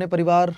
अपने परिवार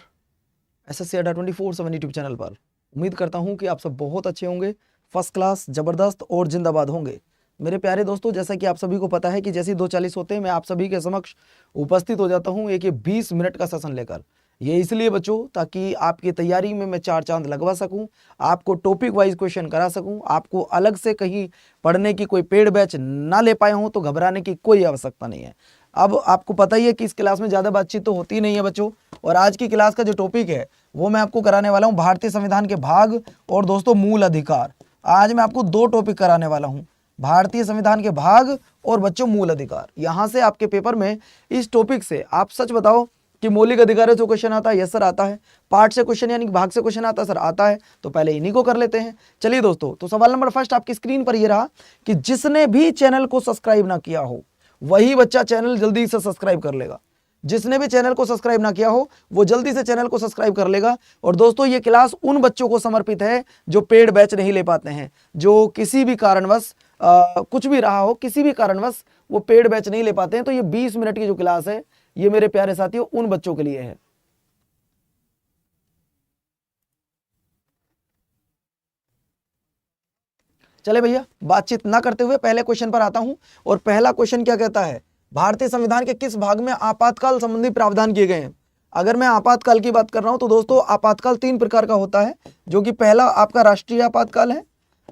एसएससी अड्डा 24/7 यूट्यूब चैनल पर। उम्मीद करता हूं कि आप सब बहुत अच्छे होंगे, फर्स्ट क्लास, ज़बरदस्त और जिंदाबाद होंगे। मेरे प्यारे दोस्तों, जैसा कि आप सभी को पता है कि जैसे 2:40 होते हैं मैं आप सभी के समक्ष उपस्थित हो जाता हूं एक ये 20 मिनट का सेशन लेकर। ये इसलिए बच्चों ताकि आपकी तैयारी में मैं 4 चांद लगवा सकूं, आपको टॉपिक वाइज क्वेश्चन करा सकूं, आपको अलग से कहीं पढ़ने की कोई पेड बैच ना ले पाए हों तो घबराने की कोई आवश्यकता नहीं है। अब आपको पता ही है कि इस क्लास में ज़्यादा बातचीत तो होती नहीं है बच्चों, और आज की क्लास का जो टॉपिक है वो मैं आपको कराने वाला हूँ भारतीय संविधान के भाग और दोस्तों मूल अधिकार। आज मैं आपको 2 टॉपिक कराने वाला हूँ, भारतीय संविधान के भाग और बच्चों मूल अधिकार। यहाँ से आपके पेपर में इस टॉपिक से आप सच बताओ कि मौलिक अधिकारों से क्वेश्चन आता है? यस सर आता है। पार्ट से क्वेश्चन यानी भाग से क्वेश्चन आता है? सर आता है। तो पहले इन्हीं को कर लेते हैं। चलिए दोस्तों, तो सवाल नंबर फर्स्ट आपकी स्क्रीन पर ये रहा कि जिसने भी चैनल को सब्सक्राइब ना किया हो वही बच्चा चैनल जल्दी से सब्सक्राइब कर लेगा। जिसने भी चैनल को सब्सक्राइब ना किया हो वो जल्दी से चैनल को सब्सक्राइब कर लेगा। और दोस्तों ये क्लास उन बच्चों को समर्पित है जो पेड बैच नहीं ले पाते हैं, जो किसी भी कारणवश कुछ भी रहा हो, किसी भी कारणवश वो पेड बैच नहीं ले पाते हैं। तो ये 20 मिनट की जो क्लास है ये मेरे प्यारे साथियों उन बच्चों के लिए है। चले भैया, बातचीत ना करते हुए पहले क्वेश्चन पर आता हूं। और पहला क्वेश्चन क्या कहता है? भारतीय संविधान के किस भाग में आपातकाल संबंधी प्रावधान किए गए हैं? अगर मैं आपातकाल की बात कर रहा हूं तो दोस्तों आपातकाल 3 प्रकार का होता है, जो कि पहला आपका राष्ट्रीय आपातकाल है।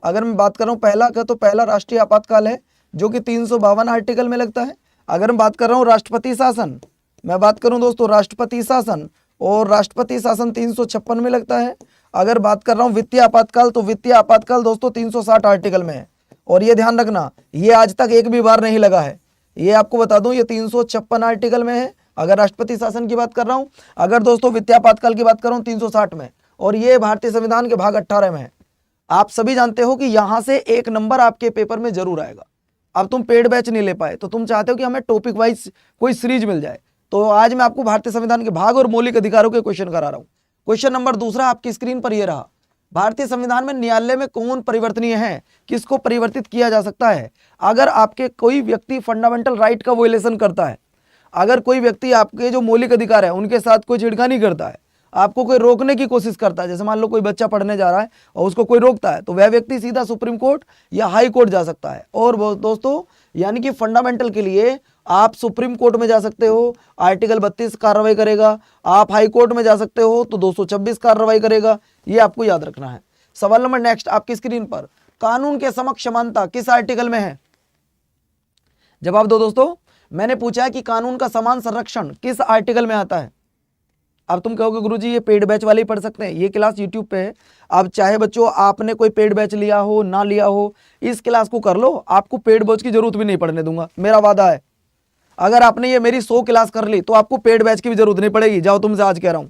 अगर मैं बात कर रहा हूं पहला का, तो पहला राष्ट्रीय आपातकाल है जो कि 352 आर्टिकल में लगता है। अगर मैं बात कर रहा हूं राष्ट्रपति शासन, मैं बात करूं दोस्तों राष्ट्रपति शासन, और राष्ट्रपति शासन 356 में लगता है। अगर बात कर रहा हूं वित्तीय आपातकाल, तो वित्तीय आपातकाल दोस्तों 360 आर्टिकल में है। और ये ध्यान रखना, ये आज तक एक भी बार नहीं लगा है, ये आपको बता दूं, ये 356 आर्टिकल में है अगर राष्ट्रपति शासन की बात कर रहा हूं। अगर दोस्तों वित्तीय आपातकाल की बात कर रहा हूं 360 में, और ये भारतीय संविधान के भाग 18 में है। आप सभी जानते हो कि यहां से 1 नंबर आपके पेपर में जरूर आएगा। अब तुम पेड बैच नहीं ले पाए तो तुम चाहते हो कि हमें टॉपिक वाइज कोई सीरीज मिल जाए, तो आज मैं आपको भारतीय संविधान के भाग और मौलिक अधिकारों के क्वेश्चन करा रहा हूं। क्वेश्चन नंबर दूसरा आपकी स्क्रीन पर यह रहा, भारतीय संविधान में न्यायालय में कौन परिवर्तनीय है, किसको परिवर्तित किया जा सकता है? अगर आपके कोई व्यक्ति फंडामेंटल राइट का वोलेशन करता है, अगर कोई व्यक्ति आपके जो मौलिक अधिकार है उनके साथ कोई छेड़खानी करता है, आपको कोई रोकने की कोशिश करता है, जैसे मान लो कोई बच्चा पढ़ने जा रहा है और उसको कोई रोकता है, तो वह व्यक्ति सीधा सुप्रीम कोर्ट या हाई कोर्ट जा सकता है। और दोस्तों यानी कि फंडामेंटल के लिए आप सुप्रीम कोर्ट में जा सकते हो, आर्टिकल 32 कार्रवाई करेगा। आप हाई कोर्ट में जा सकते हो तो 226 कार्रवाई करेगा। ये आपको याद रखना है। सवाल नंबर नेक्स्ट आपकी स्क्रीन पर, कानून के समक्ष समानता किस आर्टिकल में है? जवाब दो दोस्तों। मैंने पूछा है कि कानून का समान संरक्षण किस आर्टिकल में आता है? अब तुम कहोगे गुरुजी ये पेड बैच वाले ही पढ़ सकते हैं। ये क्लास यूट्यूब पे है, अब चाहे बच्चों आपने कोई पेड बैच लिया हो ना लिया हो, इस क्लास को कर लो, आपको पेड बैच की जरूरत भी नहीं पड़ने दूंगा, मेरा वादा है। अगर आपने ये मेरी 100 क्लास कर ली तो आपको पेड बैच की भी जरूरत नहीं पड़ेगी, जाओ तुमसे आज कह रहा हूं।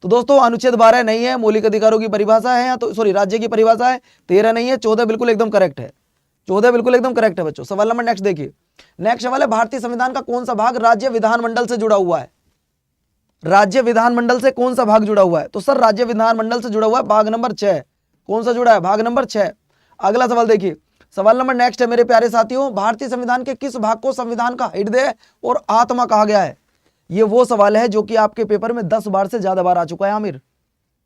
तो दोस्तों अनुच्छेद 12 नहीं है, मौलिक अधिकारों की परिभाषा है, तो सॉरी राज्य की परिभाषा है। 13 नहीं है, 14 बिल्कुल एकदम करेक्ट है। 14 बिल्कुल एकदम करेक्ट है बच्चों। सवाल नंबर नेक्स्ट देखिए। नेक्स्ट सवाल है, भारतीय संविधान का कौन सा भाग राज्य विधानमंडल से जुड़ा हुआ है? राज्य विधानमंडल से कौन सा भाग जुड़ा हुआ है? तो सर राज्य विधानमंडल से जुड़ा हुआ है भाग नंबर 6। कौन सा जुड़ा है? भाग नंबर 6। अगला सवाल देखिए, सवाल नंबर नेक्स्ट है मेरे प्यारे साथियों, भारतीय संविधान के किस भाग को संविधान का हृदय और आत्मा कहा गया है? ये वो सवाल है जो कि आपके पेपर में 10 बार से ज्यादा बार आ चुका है आमिर।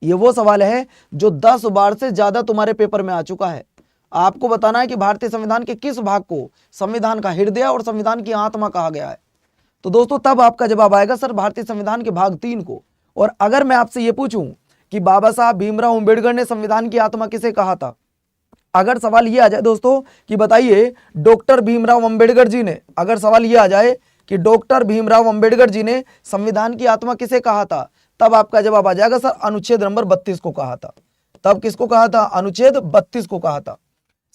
ये वो सवाल है जो 10 बार से ज्यादा तुम्हारे पेपर में आ चुका है। आपको बताना है कि भारतीय संविधान के किस भाग को संविधान का हृदय और संविधान की आत्मा कहा गया है। तो दोस्तों तब आपका जवाब आएगा सर भारतीय संविधान के भाग 3 को। और अगर मैं आपसे यह पूछूं कि बाबा साहब भीमराव अंबेडकर ने संविधान की आत्मा किसे कहा था, अगर सवाल ये आ जाए दोस्तों कि बताइए डॉक्टर भीमराव अंबेडकर जी ने, अगर सवाल ये आ जाए कि डॉक्टर भीमराव अंबेडकर जी ने संविधान की आत्मा किसे कहा था, तब आपका जवाब आ जाएगा सर अनुच्छेद नंबर 32 को कहा था। तब किसको कहा था? अनुच्छेद 32 को कहा था।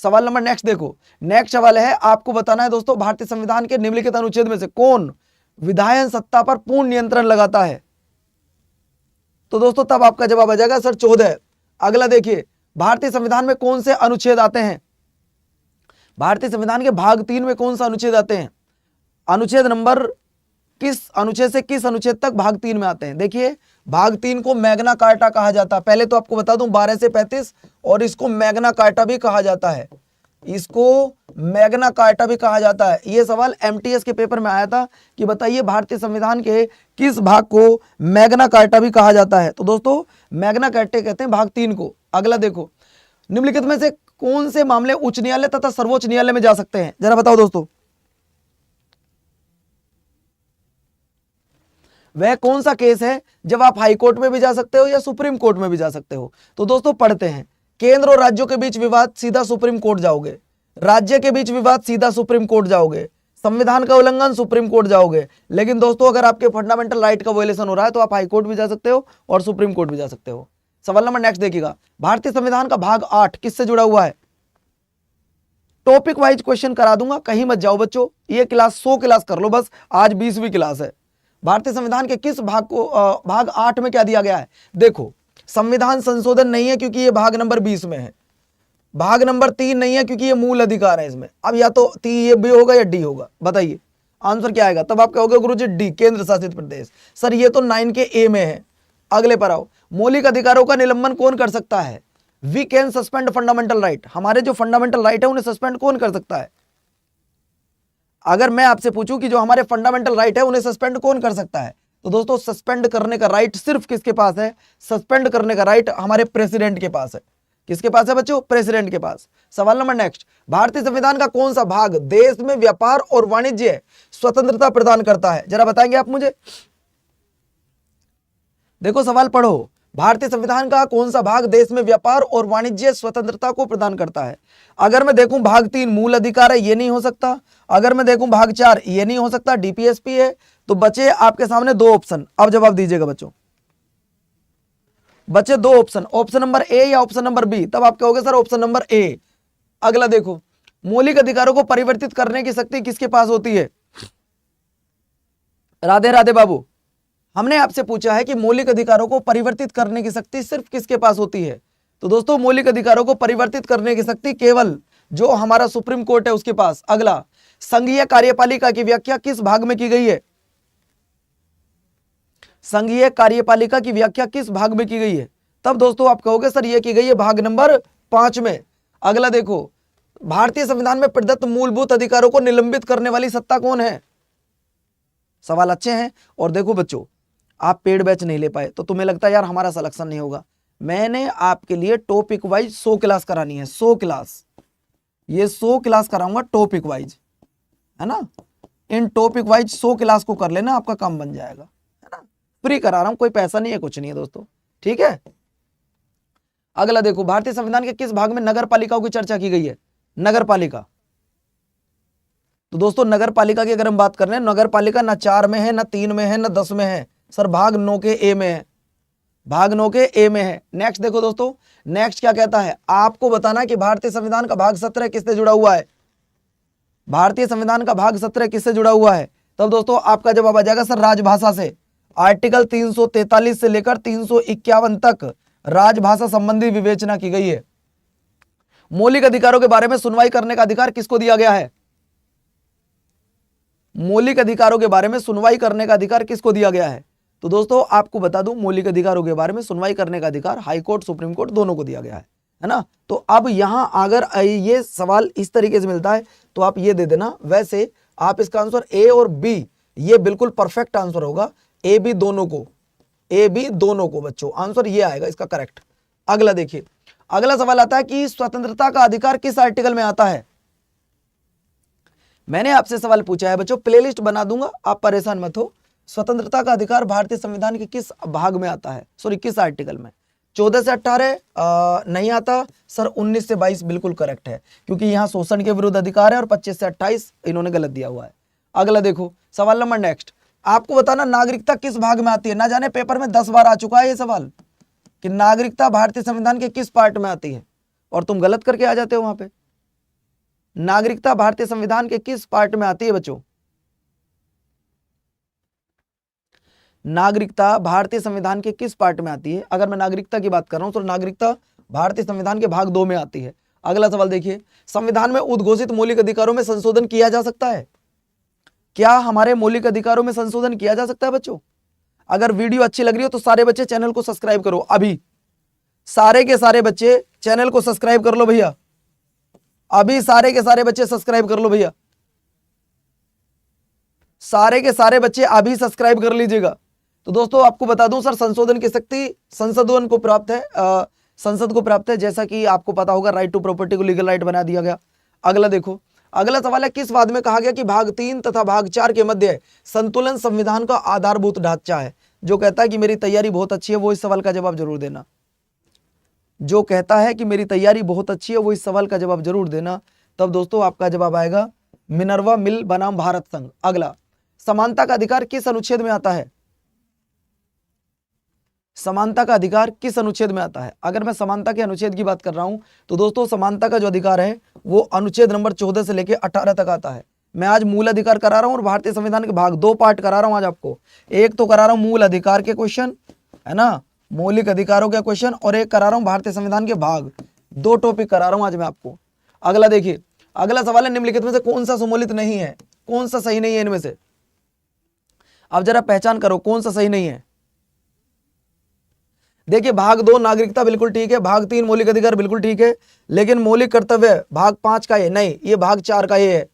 सवाल नंबर नेक्स्ट देखो, नेक्स्ट सवाल है आपको बताना है दोस्तों भारतीय संविधान के निम्नलिखित अनुच्छेद में से कौन विधायन सत्ता पर पूर्ण नियंत्रण लगाता है? तो दोस्तों तब आपका जवाब आ जाएगा सर 14। अगला देखिए, भारतीय संविधान में कौन से अनुच्छेद आते हैं? भारतीय संविधान के भाग 3 में कौन सा अनुच्छेद आते हैं? अनुच्छेद नंबर किस अनुच्छेद से किस अनुच्छेद तक भाग 3 में आते हैं? देखिए भाग 3 को मैग्ना कार्टा कहा जाता है। पहले तो आपको बता दूं 12 से 35, और इसको मैग्ना कार्टा भी कहा जाता है। इसको मैग्ना कार्टा भी कहा जाता है। ये सवाल एमटीएस के पेपर में आया था कि बताइए भारतीय संविधान के किस भाग को मैग्ना कार्टा भी कहा जाता है। तो दोस्तों मैग्ना कार्टा कहते हैं भाग 3 को। अगला देखो, निम्नलिखित में से कौन से मामले उच्च न्यायालय तथा सर्वोच्च न्यायालय में जा सकते हैं, जरा बताओ दोस्तों। वह कौन सा केस है जब आप हाई कोर्ट में भी जा सकते हो या सुप्रीम कोर्ट में भी जा सकते हो। तो दोस्तों पढ़ते हैं, केंद्र और राज्यों के बीच विवाद सीधा सुप्रीम कोर्ट जाओगे, राज्य के बीच विवाद सीधा सुप्रीम कोर्ट जाओगे, संविधान का उल्लंघन सुप्रीम कोर्ट जाओगे। लेकिन दोस्तों अगर आपके फंडामेंटल राइट का वायलेशन हो रहा है तो आप हाई कोर्ट भी जा सकते हो और सुप्रीम कोर्ट भी जा सकते हो। सवाल नंबर नेक्स्ट देखिएगा, भारतीय संविधान का भाग 8 किससे जुड़ा हुआ है। टॉपिक वाइज क्वेश्चन करा दूंगा, कहीं मत जाओ बच्चों, ये क्लास 100 क्लास कर लो बस, आज 20वीं क्लास है। भारतीय संविधान के किस भाग को भाग 8 में क्या दिया गया है। देखो संविधान संशोधन नहीं है क्योंकि ये भाग नंबर 20 में है, भाग नंबर 3 नहीं है क्योंकि ये मूल अधिकार है इसमें। अब या तो ये बी होगा या डी होगा, बताइए आंसर क्या आएगा। तब आप कहोगे गुरुजी डी, केंद्र शासित प्रदेश। सर ये तो 9 के ए में है। अगले पर आओ, मौलिक अधिकारों का निलंबन कौन कर सकता है। We can suspend fundamental right, हमारे जो फंडामेंटल राइट है उन्हें सस्पेंड कौन कर सकता है। अगर मैं आपसे पूछूं कि जो हमारे फंडामेंटल राइट है उन्हें सस्पेंड कौन कर सकता है, तो दोस्तों सस्पेंड करने का राइट सिर्फ किसके पास है, सस्पेंड करने का राइट हमारे प्रेसिडेंट के पास है। किसके पास है बच्चों, प्रेसिडेंट के पास। सवाल नंबर नेक्स्ट, भारतीय संविधान का कौन सा भाग देश में व्यापार और वाणिज्य स्वतंत्रता प्रदान करता है, जरा बताएंगे आप मुझे। देखो सवाल पढ़ो, भारतीय संविधान का कौन सा भाग देश में व्यापार और वाणिज्य स्वतंत्रता को प्रदान करता है। अगर मैं देखूं भाग 3 मूल अधिकार है, ये नहीं हो सकता। अगर मैं देखूं भाग 4 ये नहीं हो सकता, डीपीएसपी है। तो बचे आपके सामने 2 ऑप्शन, अब जवाब दीजिएगा बच्चों। बचे 2 ऑप्शन, ऑप्शन नंबर ए या ऑप्शन नंबर बी। तब आप कहोगे सर ऑप्शन नंबर ए। अगला देखो, मौलिक अधिकारों को परिवर्तित करने की शक्ति किसके पास होती है। राधे राधे बाबू, हमने आपसे पूछा है कि मौलिक अधिकारों को परिवर्तित करने की शक्ति सिर्फ किसके पास होती है। तो दोस्तों मौलिक अधिकारों को परिवर्तित करने की शक्ति केवल जो हमारा सुप्रीम कोर्ट है उसके पास। अगला, संघीय कार्यपालिका की व्याख्या किस भाग में की गई है। संघीय कार्यपालिका की व्याख्या किस भाग में की गई है। तब दोस्तों आप कहोगे सर ये की गई है भाग नंबर 5 में। अगला देखो, भारतीय संविधान में प्रदत्त मूलभूत अधिकारों को निलंबित करने वाली सत्ता कौन है। सवाल अच्छे हैं। और देखो बच्चों, आप पेड बैच नहीं ले पाए तो तुम्हें लगता है यार हमारा सिलेक्शन नहीं होगा। मैंने आपके लिए टॉपिक वाइज 100 क्लास करानी है, 100 क्लास, ये 100 क्लास कराऊंगा टॉपिक वाइज, है ना। इन टॉपिक वाइज 100 क्लास को कर लेना, आपका काम बन जाएगा, है ना। फ्री करा रहा हूं, कोई पैसा नहीं है, कुछ नहीं है दोस्तों, ठीक है। अगला देखो, भारतीय संविधान के किस भाग में नगर पालिकाओं की चर्चा की गई है। नगर पालिका, तो दोस्तों नगर पालिका की अगर हम बात कर रहे हैं, नगर पालिका ना 4 में है, ना 3 में है, ना 10 में है। सर भाग 9 के ए में है, भाग 9 के ए में है। नेक्स्ट देखो दोस्तों, नेक्स्ट क्या कहता है, आपको बताना कि भारतीय संविधान का भाग 17 किससे जुड़ा हुआ है। भारतीय संविधान का भाग 17 किससे जुड़ा हुआ है। तब दोस्तों आपका जवाब आ जाएगा सर राजभाषा से। आर्टिकल 343 से लेकर 351 तक राजभाषा संबंधी विवेचना की गई है। मौलिक अधिकारों के बारे में सुनवाई करने का अधिकार किसको दिया गया है। मौलिक अधिकारों के बारे में सुनवाई करने का अधिकार किसको दिया गया है। तो दोस्तों आपको बता दूं, मौलिक अधिकारों के बारे में सुनवाई करने का अधिकार हाई कोर्ट, सुप्रीम कोर्ट दोनों को दिया गया है ना। तो अब यहां अगर ये सवाल इस तरीके से मिलता है तो आप ये दे देना। वैसे आप इसका आंसर ए और बी, ये बिल्कुल परफेक्ट आंसर होगा, ए बी दोनों को, ए बी दोनों को बच्चों, आंसर ये आएगा इसका करेक्ट। अगला देखिए, अगला सवाल आता है कि स्वतंत्रता का अधिकार किस आर्टिकल में आता है। मैंने आपसे सवाल पूछा है बच्चों, प्लेलिस्ट बना दूंगा, आप परेशान मत हो। स्वतंत्रता का अधिकार भारतीय संविधान के किस भाग में आता है, सॉरी किस आर्टिकल में। 14 से 18 नहीं आता सर, 19 से 22 बिल्कुल करेक्ट है, क्योंकि यहाँ शोषण के विरुद्ध अधिकार है, और 25 से 28 इन्होंने गलत दिया हुआ है। अगला देखो सवाल नंबर नेक्स्ट, आपको बताना नागरिकता किस भाग में आती है। ना जाने पेपर में 10 बार आ चुका है ये सवाल कि नागरिकता भारतीय संविधान के किस पार्ट में आती है, और तुम गलत करके आ जाते हो वहां पे। नागरिकता भारतीय संविधान के किस पार्ट में आती है बच्चों। नागरिकता भारतीय संविधान के किस पार्ट में आती है। अगर मैं नागरिकता की बात कर रहा हूं तो नागरिकता भारतीय संविधान के भाग 2 में आती है। अगला सवाल देखिए, संविधान में उद्घोषित मौलिक अधिकारों में संशोधन किया जा सकता है। क्या हमारे मौलिक अधिकारों में संशोधन किया जा सकता है बच्चों। अगर वीडियो अच्छी लग रही हो तो सारे बच्चे चैनल को सब्सक्राइब करो, अभी सारे के सारे बच्चे चैनल को सब्सक्राइब कर लो भैया। अभी सारे के सारे बच्चे सब्सक्राइब कर लो भैया, सारे के सारे बच्चे अभी सब्सक्राइब कर लीजिएगा। तो दोस्तों आपको बता दूं सर, संशोधन की शक्ति संसदों को प्राप्त है, संसद को प्राप्त है, जैसा कि आपको पता होगा राइट टू प्रॉपर्टी को लीगल राइट बना दिया गया। अगला देखो, अगला सवाल है, किस वाद में कहा गया कि भाग 3 तथा भाग 4 के मध्य संतुलन संविधान का आधारभूत ढांचा है? जो कहता है कि मेरी तैयारी बहुत अच्छी है वो इस सवाल का जवाब जरूर देना। जो कहता है कि मेरी तैयारी बहुत अच्छी है वो इस सवाल का जवाब जरूर देना। तब दोस्तों आपका जवाब आएगा मिनर्वा मिल बनाम भारत संघ। अगला, समानता का अधिकार किस अनुच्छेद में आता है? समानता का अधिकार किस अनुच्छेद में आता है? अगर मैं समानता के अनुच्छेद की बात कर रहा हूं तो दोस्तों समानता का जो अधिकार है वो अनुच्छेद नंबर 14 से लेकर 18 तक आता है। मैं आज मूल अधिकार करा रहा हूं और भारतीय संविधान के भाग 2 पार्ट करा रहा हूं आज आपको। एक तो करा रहा हूं मूल अधिकार के क्वेश्चन, है ना, मौलिक अधिकारों के क्वेश्चन, और एक करा रहा हूं भारतीय संविधान के भाग। 2 टॉपिक करा रहा हूं आज मैं आपको। अगला देखिए, अगला सवाल है, निम्नलिखित में से कौन सा सम्मिलित नहीं है? कौन सा सही नहीं है इनमें से? अब जरा पहचान करो कौन सा सही नहीं है। देखिए, भाग 2 नागरिकता बिल्कुल ठीक है, भाग 3 मौलिक अधिकार बिल्कुल ठीक है, लेकिन मौलिक कर्तव्य भाग 5 का ये नहीं, ये भाग 4 का ये है,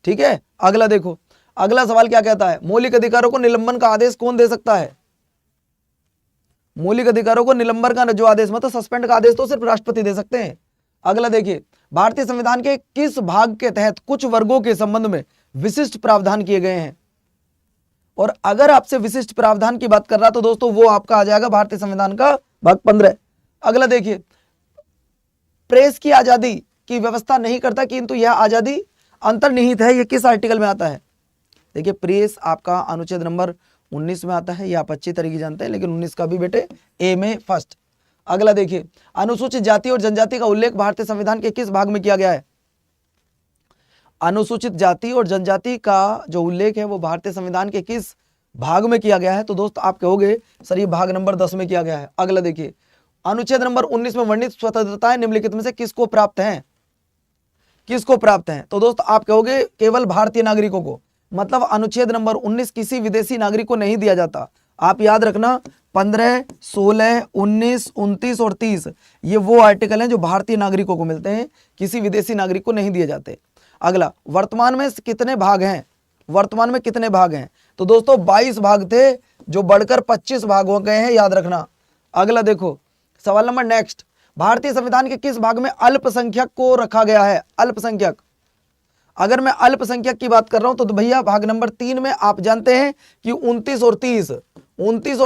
ठीक है। अगला देखो, अगला सवाल क्या कहता है, मौलिक अधिकारों को निलंबन का आदेश कौन दे सकता है? मौलिक अधिकारों को निलंबन का जो आदेश, मतलब सस्पेंड का आदेश तो सिर्फ राष्ट्रपति दे सकते हैं। अगला देखिए, भारतीय संविधान के किस भाग के तहत कुछ वर्गों के संबंध में विशिष्ट प्रावधान किए गए हैं? और अगर आपसे विशिष्ट प्रावधान की बात कर रहा तो दोस्तों वो आपका आ जाएगा भारतीय संविधान का भाग 15। अगला देखिए, प्रेस की आजादी की व्यवस्था नहीं करता किंतु यह आजादी अंतर्निहित है, ये किस आर्टिकल में आता है? देखिए, प्रेस आपका अनुच्छेद नंबर 19 में आता है, ये आप अच्छी तरीके जानते हैं, लेकिन 19 का भी बेटे ए में फर्स्ट। अगला देखिए, अनुसूचित जाति और जनजाति का उल्लेख भारतीय संविधान के किस भाग में किया गया है? अनुसूचित जाति और जनजाति का जो उल्लेख है वो भारतीय संविधान के किस भाग में किया गया है? तो दोस्त आप कहोगे सर ये भाग नंबर 10 में किया गया है। अगला देखिए, अनुच्छेद नंबर 19 में वर्णित स्वतंत्रताएं निम्नलिखित में से किसको प्राप्त हैं? किसको प्राप्त हैं? तो दोस्त आप कहोगे केवल भारतीय नागरिकों को, मतलब अनुच्छेद नंबर 19 किसी विदेशी नागरिक को नहीं दिया जाता। आप याद रखना, 15, 16, 19, 29 और 30 ये वो आर्टिकल हैं जो भारतीय नागरिकों को मिलते हैं, किसी विदेशी नागरिक को नहीं दिए जाते। अगला, वर्तमान में कितने भाग हैं? वर्तमान में कितने भाग हैं? तो दोस्तों 22 भाग थे जो बढ़कर 25 भाग हो गए हैं, याद रखना। अगला देखो, सवाल नंबर नेक्स्ट, भारतीय संविधान के किस भाग में अल्पसंख्यक को रखा गया है? अल्पसंख्यक, अगर मैं अल्पसंख्यक की बात कर रहा हूं तो भैया भाग नंबर 3 में आप जानते हैं कि 29 और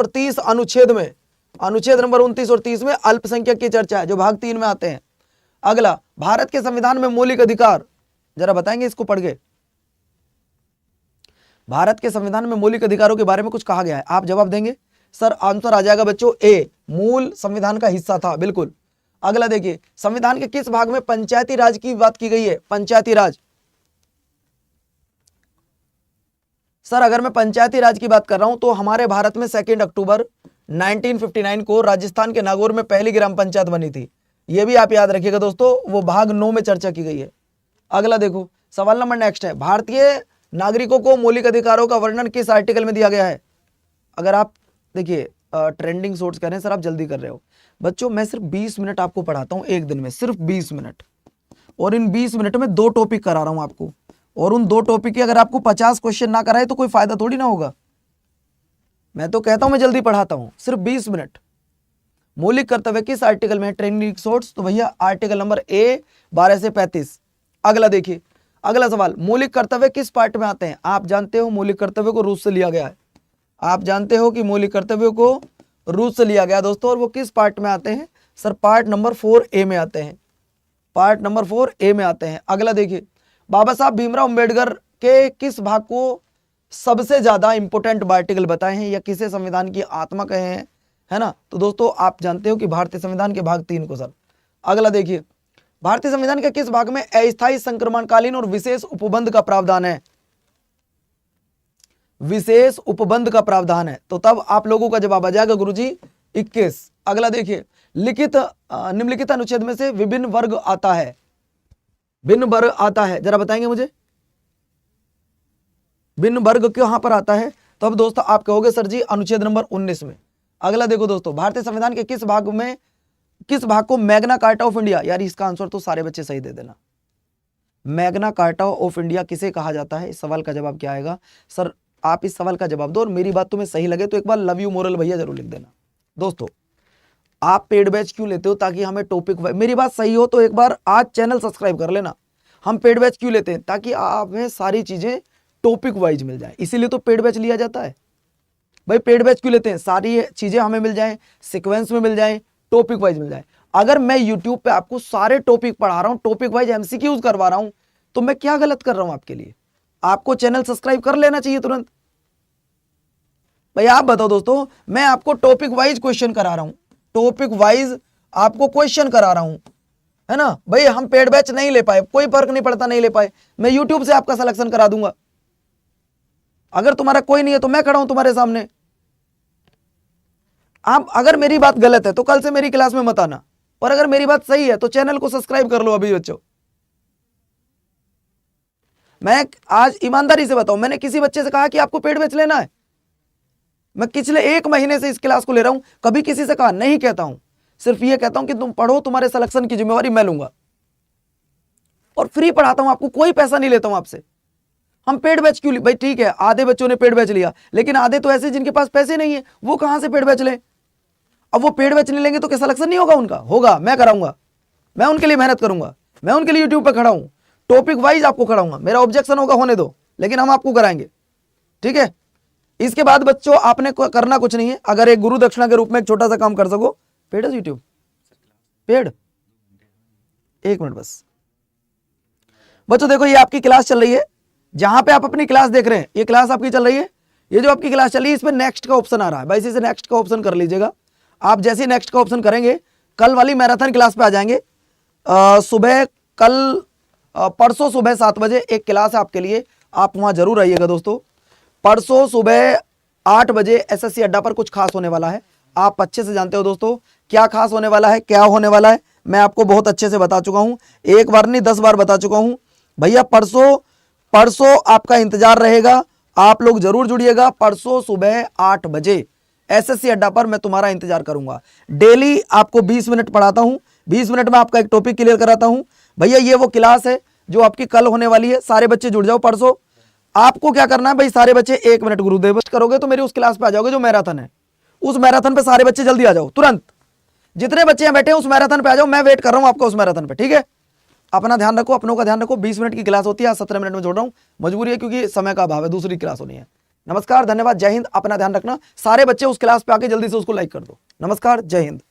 30 अनुच्छेद में, अनुच्छेद नंबर 29 और 30 में अल्पसंख्यक की चर्चा है जो भाग 3 में आते हैं। अगला, भारत के संविधान में मौलिक अधिकार, जरा बताएंगे इसको पढ़ के, भारत के संविधान में मौलिक अधिकारों के बारे में कुछ कहा गया है? आप जवाब देंगे सर, आंसर आ जाएगा बच्चों ए, मूल संविधान का हिस्सा था, बिल्कुल। अगला देखिए, संविधान के किस भाग में पंचायती राज की बात की गई है? पंचायती राज, सर अगर मैं पंचायती राज की बात कर रहा हूं तो हमारे भारत में 2 अक्टूबर 1959 को राजस्थान के नागौर में पहली ग्राम पंचायत बनी थी। यह भी आप याद रखिएगा दोस्तों, वो भाग 9 में चर्चा की गई है। अगला देखो, सवाल नंबर नेक्स्ट है, भारतीय नागरिकों को मौलिक अधिकारों का वर्णन किस आर्टिकल में दिया गया है? अगर आप देखिए ट्रेंडिंग सोर्स कह रहे हैं सर आप जल्दी कर रहे हो, बच्चों मैं सिर्फ 20 मिनट आपको पढ़ाता हूं एक दिन में, सिर्फ 20 मिनट, और इन 20 मिनट में 2 टॉपिक करा रहा हूं आपको, और उन 2 टॉपिक के अगर आपको 50 क्वेश्चन ना कराए तो कोई फायदा थोड़ी ना होगा। मैं तो कहता हूं मैं जल्दी पढ़ाता हूं, सिर्फ 20 मिनट। मौलिक कर्तव्य किस आर्टिकल में है? ट्रेंडिंग सोर्स, तो भैया आर्टिकल नंबर ए 12 से 35। अगला देखिए, अगला सवाल, मौलिक कर्तव्य किस पार्ट में आते हैं? आप जानते हो मौलिक कर्तव्य को रूस से लिया गया है, आप जानते हो कि मौलिक कर्तव्य को रूस से लिया गया दोस्तों, और वो किस पार्ट में आते हैं? सर पार्ट नंबर 4A में आते हैं, पार्ट नंबर 4A में आते हैं। अगला देखिए, बाबा साहब भीमराव अंबेडकर के किस भाग को सबसे ज्यादा इंपोर्टेंट आर्टिकल बताए हैं या किसे संविधान की आत्मा कहे हैं, है ना? तो दोस्तों आप जानते हो कि भारतीय संविधान के भाग 3 को सर। अगला देखिए, भारतीय संविधान के किस भाग में अस्थायी संक्रमणकालीन और विशेष उपबंध का प्रावधान है? विशेष उपबंध का प्रावधान है, तो तब आप लोगों का जवाब आ जाएगा गुरुजी 21। अगला देखिए, लिखित निम्नलिखित अनुच्छेद में से विभिन्न वर्ग आता है, भिन्न वर्ग आता है, जरा बताएंगे मुझे भिन्न वर्ग कहां पर आता है? तो अब दोस्तों आप कहोगे सर जी अनुच्छेद नंबर 19 में। अगला देखो दोस्तों, भारतीय संविधान के किस भाग को मैग्ना कार्टा ऑफ इंडिया, यार इसका आंसर तो सारे बच्चे सही दे देना, मैग्ना कार्टा ऑफ इंडिया किसे कहा जाता है? इस सवाल का जवाब क्या आएगा? सर आप इस सवाल का जवाब दो और मेरी बात तुम्हें सही लगे तो एक बार लव यू मोरल भैया जरूर लिख देना। दोस्तों आप पेड बैच क्यों लेते हो? ताकि हमें टॉपिक, मेरी बात सही हो तो एक बार आज चैनल सब्सक्राइब कर लेना। हम पेड बैच क्यों लेते हैं? ताकि हमें सारी चीजें टॉपिक वाइज मिल जाए, इसीलिए तो पेड बैच लिया जाता है भाई। पेड बैच क्यों लेते हैं? सारी चीजें हमें मिल जाए, सीक्वेंस में मिल जाए, टॉपिक वाइज मिल जाए। अगर मैं यूट्यूब पे आपको सारे टॉपिक पढ़ा रहा हूं, टॉपिक वाइज एमसीक्यूज करवा रहा हूं, तो मैं क्या गलत कर रहा हूं आपके लिए? आपको चैनल सब्सक्राइब कर लेना चाहिए तुरंत। भाई आप बताओ दोस्तों, मैं आपको टॉपिक वाइज क्वेश्चन करा रहा हूं, टॉपिक वाइज आपको क्वेश्चन करा रहा हूं, है ना भाई। हम पेड बैच नहीं ले पाए, कोई फर्क नहीं पड़ता, नहीं ले पाए, मैं यूट्यूब से आपका सिलेक्शन करा दूंगा। अगर तुम्हारा कोई नहीं है तो मैं खड़ा हूं तुम्हारे सामने। आप अगर मेरी बात गलत है तो कल से मेरी क्लास में मत आना, और अगर मेरी बात सही है तो चैनल को सब्सक्राइब कर लो अभी बच्चों। मैं आज ईमानदारी से बताऊं, मैंने किसी बच्चे से कहा कि आपको पेड बैच लेना है? मैं पिछले 1 महीने से इस क्लास को ले रहा हूं, कभी किसी से कहा नहीं कहता हूं, सिर्फ ये कहता हूं कि तुम पढ़ो, तुम्हारे सिलेक्शन की जिम्मेवारी मैं लूंगा, और फ्री पढ़ाता हूं आपको, कोई पैसा नहीं लेता हूं आपसे। हम पेड बैच क्यों भाई? ठीक है आधे बच्चों ने पेड बैच लिया, लेकिन आधे तो ऐसे जिनके पास पैसे नहीं है, वो कहां से पेड बैच लें? अब वो पेड बैच नहीं लेंगे तो क्या सिलेक्शन नहीं होगा उनका? होगा, मैं कराऊंगा, मैं उनके लिए मेहनत करूंगा, मैं उनके लिए यूट्यूब पर खड़ा हूं, टॉपिक वाइज आपको खड़ाऊंगा। मेरा ऑब्जेक्शन होगा होने दो, लेकिन हम आपको कराएंगे, ठीक है। इसके बाद बच्चों आपने करना कुछ नहीं है, अगर एक गुरु दक्षिणा के रूप में एक छोटा सा काम कर सको। पेड है यूट्यूब पेड? 1 मिनट बस बच्चों, देखो ये आपकी क्लास चल रही है, जहां पे आप अपनी क्लास देख रहे हैं, ये क्लास आपकी चल रही है। ये जो आपकी क्लास चल रही है, इस पे नेक्स्ट का ऑप्शन आ रहा है भाई, इसी से नेक्स्ट का ऑप्शन कर लीजिएगा। आप जैसे ही नेक्स्ट का ऑप्शन करेंगे, कल वाली मैराथन क्लास पे आ जाएंगे। सुबह कल परसों सुबह 7 बजे एक क्लास है आपके लिए, आप वहां जरूर आइएगा दोस्तों। परसों सुबह 8 बजे एसएससी अड्डा पर कुछ खास होने वाला है। आप अच्छे से जानते हो दोस्तों क्या खास होने वाला है, क्या होने वाला है, मैं आपको बहुत अच्छे से बता चुका हूं, एक बार नहीं 10 बार बता चुका हूं भैया। परसों आपका इंतजार रहेगा, आप लोग जरूर जुड़िएगा। परसों सुबह 8 बजे एसएससी अड्डा पर मैं तुम्हारा इंतजार करूंगा। डेली आपको 20 मिनट पढ़ाता हूं, 20 मिनट में आपका एक टॉपिक क्लियर कराता हूं भैया। ये वो क्लास है जो आपकी कल होने वाली है, सारे बच्चे जुड़ जाओ। परसों आपको क्या करना है भाई, सारे बच्चे 1 मिनट गुरुदेव करोगे तो मेरी उस क्लास पे आ जाओगे जो मैराथन है। उस मैराथन पे सारे बच्चे जल्दी आ जाओ, तुरंत जितने बच्चे यहाँ बैठे हैं उस मैराथन पे आ जाओ, मैं वेट कर रहा हूं आपको उस मैराथन पे, ठीक है। अपना ध्यान रखो, अपनों का ध्यान रखो। 20 मिनट की क्लास होती है, आज 17 मिनट में जोड़ रहा हूं, मजबूरी है क्योंकि समय का अभाव है, दूसरी क्लास होनी है। नमस्कार, धन्यवाद, जय हिंद, अपना ध्यान रखना। सारे बच्चे उस क्लास पे आके जल्दी से उसको लाइक कर दो। नमस्कार, जय हिंद।